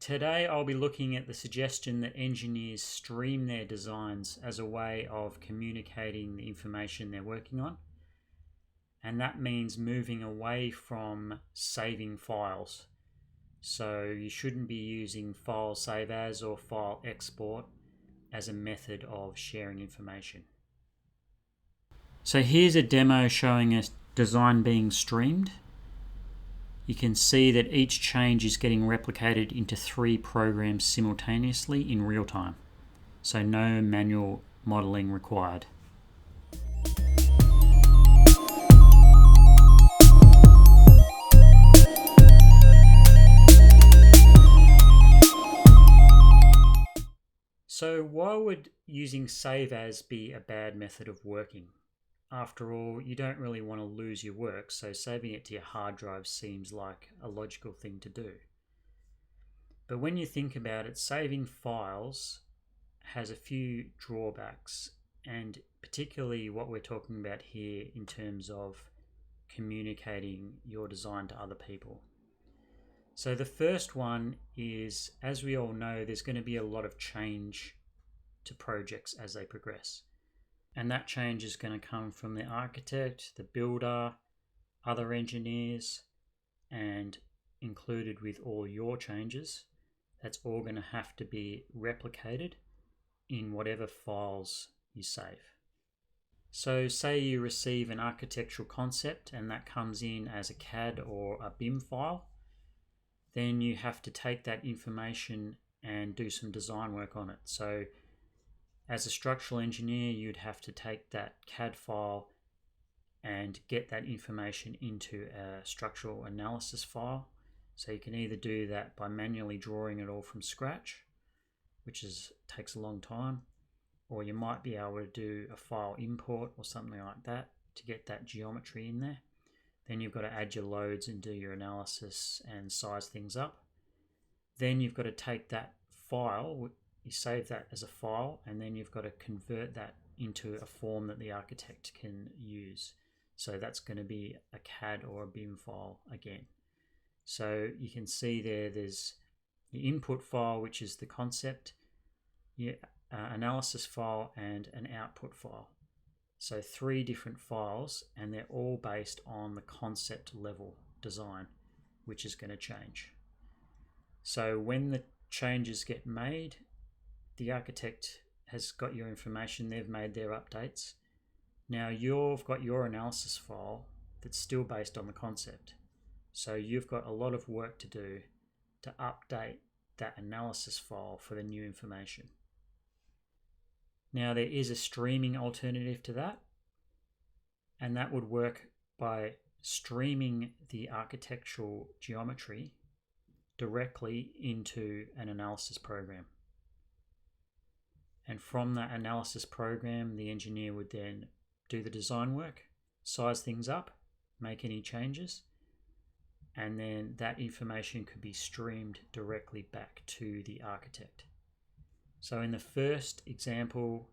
Today I'll be looking at the suggestion that engineers stream their designs as a way of communicating the information they're working on. And that means moving away from saving files. So you shouldn't be using file save as or file export as a method of sharing information. So here's a demo showing a design being streamed. You can see that each change is getting replicated into 3 programs simultaneously in real time. So no manual modeling required. So why would using save as be a bad method of working? After all, you don't really want to lose your work, so saving it to your hard drive seems like a logical thing to do. But when you think about it, saving files has a few drawbacks, and particularly what we're talking about here in terms of communicating your design to other people. So the first one is, as we all know, there's going to be a lot of change to projects as they progress. And that change is going to come from the architect, the builder, other engineers, and included with all your changes. That's all going to have to be replicated in whatever files you save. So say you receive an architectural concept and that comes in as a CAD or a BIM file. Then you have to take that information and do some design work on it. So as a structural engineer, you'd have to take that CAD file and get that information into a structural analysis file. So you can either do that by manually drawing it all from scratch, which takes a long time, or you might be able to do a file import or something like that to get that geometry in there. Then you've got to add your loads and do your analysis and size things up. Then you've got to take that file, you save that as a file, and then you've got to convert that into a form that the architect can use. So that's going to be a CAD or a BIM file again. So you can see there's the input file, which is the concept, your analysis file, and an output file. So 3 different files, and they're all based on the concept level design, which is going to change. So when the changes get made, the architect has got your information, they've made their updates. Now you've got your analysis file that's still based on the concept. So you've got a lot of work to do to update that analysis file for the new information. Now there is a streaming alternative to that, and that would work by streaming the architectural geometry directly into an analysis program. And from that analysis program, the engineer would then do the design work, size things up, make any changes, and then that information could be streamed directly back to the architect. So in the first example,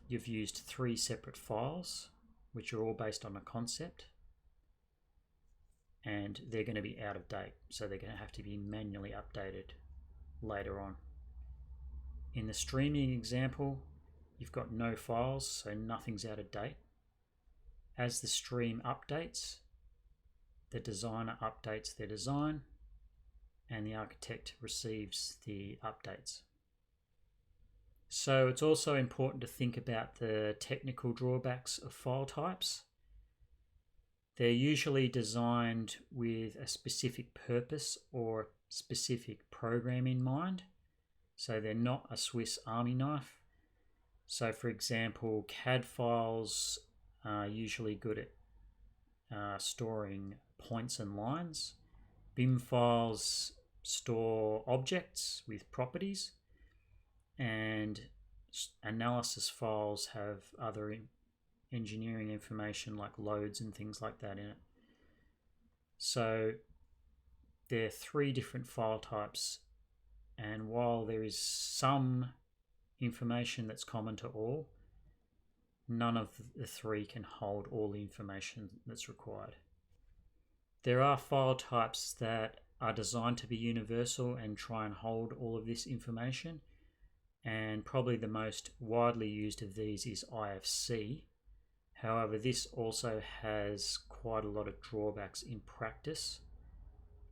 you've used 3 separate files, which are all based on a concept, and they're going to be out of date. So they're going to have to be manually updated later on. In the streaming example, you've got no files, so nothing's out of date. As the stream updates, the designer updates their design, and the architect receives the updates. So it's also important to think about the technical drawbacks of file types. They're usually designed with a specific purpose or specific program in mind. So they're not a Swiss Army knife. So for example, CAD files are usually good at storing points and lines. BIM files store objects with properties, and analysis files have other engineering information like loads and things like that in it. So there are 3 different file types, and while there is some information that's common to all, none of the 3 can hold all the information that's required. There are file types that are designed to be universal and try and hold all of this information. And probably the most widely used of these is IFC. However, this also has quite a lot of drawbacks in practice.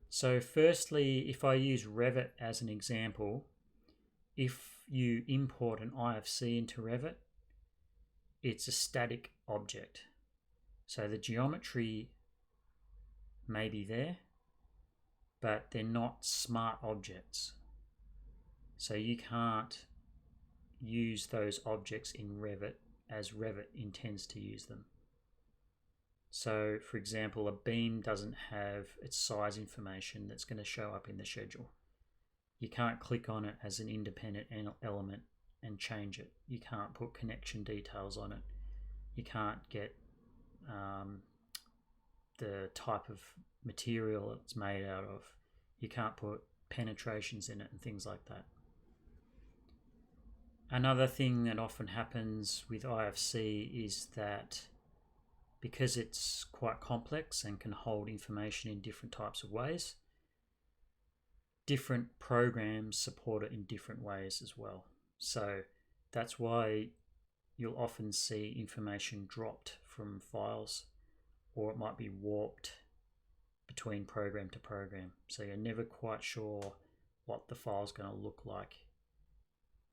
So firstly, if I use Revit as an example, if you import an IFC into Revit, it's a static object. So the geometry may be there, but they're not smart objects. So you can't use those objects in Revit as Revit intends to use them. So, for example, a beam doesn't have its size information that's going to show up in the schedule. You can't click on it as an independent element and change it. You can't put connection details on it. You can't get the type of material it's made out of. You can't put penetrations in it and things like that. Another thing that often happens with IFC is that because it's quite complex and can hold information in different types of ways, different programs support it in different ways as well. So that's why you'll often see information dropped from files, or it might be warped between program to program. So you're never quite sure what the file's going to look like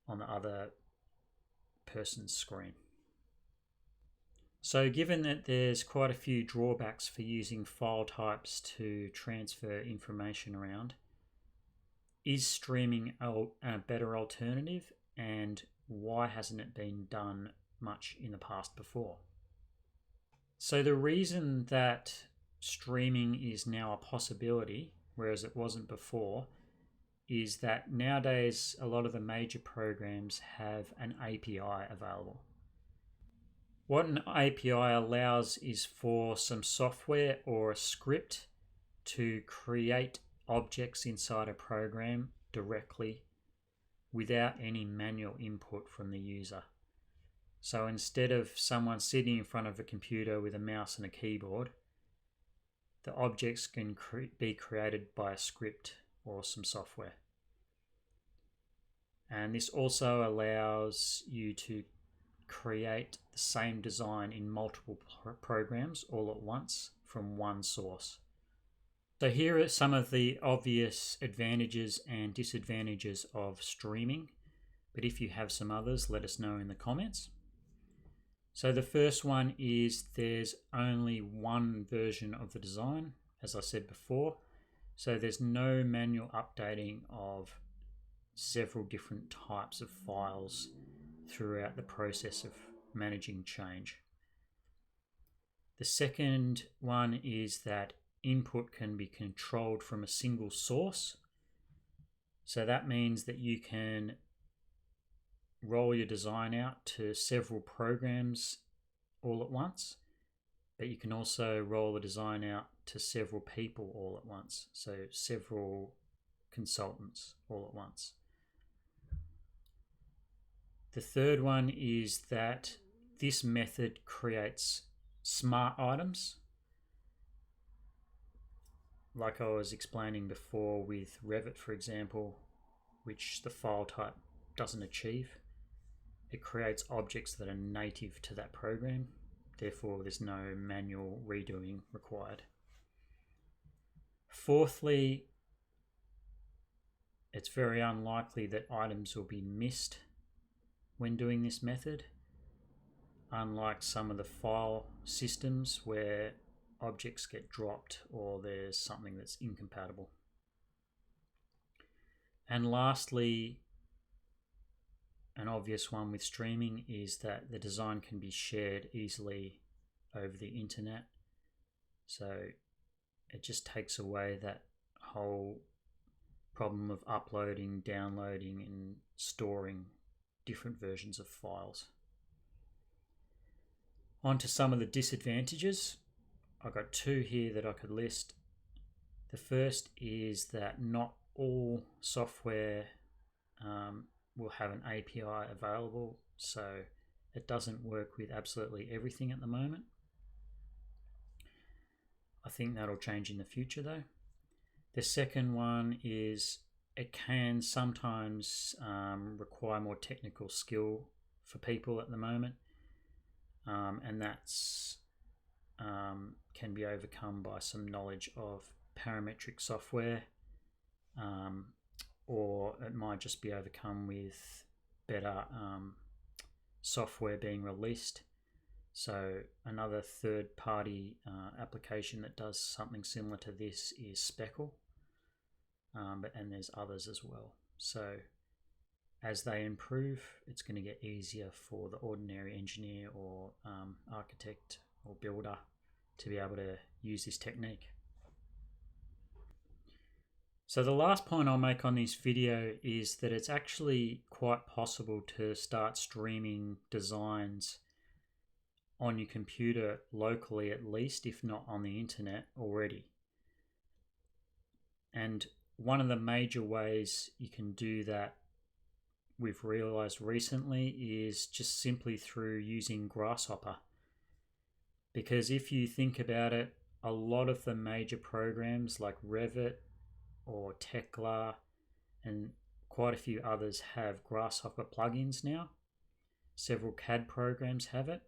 on the other person's screen. So given that there's quite a few drawbacks for using file types to transfer information around, is streaming a better alternative, and why hasn't it been done much in the past before? So the reason that streaming is now a possibility, whereas it wasn't before, is that nowadays a lot of the major programs have an API available. What an API allows is for some software or a script to create objects inside a program directly without any manual input from the user. So instead of someone sitting in front of a computer with a mouse and a keyboard, the objects can be created by a script or some software. And this also allows you to create the same design in multiple programs all at once from one source. So here are some of the obvious advantages and disadvantages of streaming, but if you have some others, let us know in the comments. So the first one is there's only one version of the design, as I said before. So there's no manual updating of several different types of files throughout the process of managing change. The second one is that input can be controlled from a single source. So that means that you can roll your design out to several programs all at once, but you can also roll the design out to several people all at once, so several consultants all at once. The third one is that this method creates smart items, like I was explaining before with Revit, for example, which the file type doesn't achieve. It creates objects that are native to that program, therefore there's no manual redoing required. Fourthly, it's very unlikely that items will be missed when doing this method, unlike some of the file systems where objects get dropped or there's something that's incompatible. And lastly, an obvious one with streaming is that the design can be shared easily over the internet. So it just takes away that whole problem of uploading, downloading, and storing different versions of files. On to some of the disadvantages. I've got two here that I could list. The first is that not all software will have an API available, so it doesn't work with absolutely everything at the moment. I think that'll change in the future though. The second one is it can sometimes require more technical skill for people at the moment, and that's can be overcome by some knowledge of parametric software, or it might just be overcome with better software being released. So another third-party application that does something similar to this is Speckle, and there's others as well. So as they improve, it's going to get easier for the ordinary engineer or architect or builder to be able to use this technique. So the last point I'll make on this video is that it's actually quite possible to start streaming designs on your computer locally, at least, if not on the internet already. And one of the major ways you can do that, we've realized recently, is just simply through using Grasshopper. Because if you think about it, a lot of the major programs like Revit or Tekla and quite a few others have Grasshopper plugins now. Several CAD programs have it.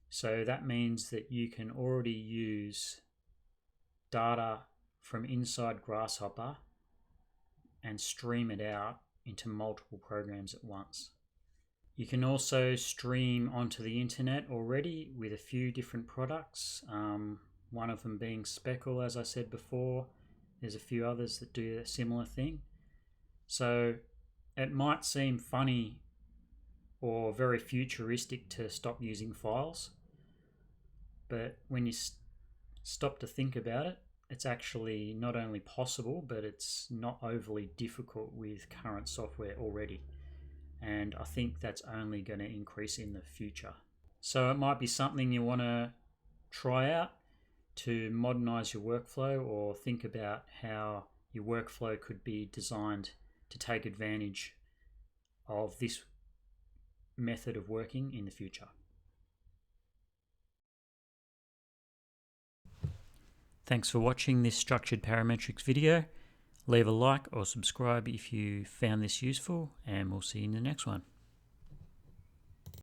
So that means that you can already use data from inside Grasshopper and stream it out into multiple programs at once. You can also stream onto the internet already with a few different products, one of them being Speckle, as I said before. There's a few others that do a similar thing. So it might seem funny or very futuristic to stop using files, but when you stop to think about it, it's actually not only possible, but it's not overly difficult with current software already. And I think that's only going to increase in the future. So it might be something you want to try out to modernize your workflow, or think about how your workflow could be designed to take advantage of this method of working in the future. Thanks for watching this structured parametrics video. Leave a like or subscribe if you found this useful, and we'll see you in the next one.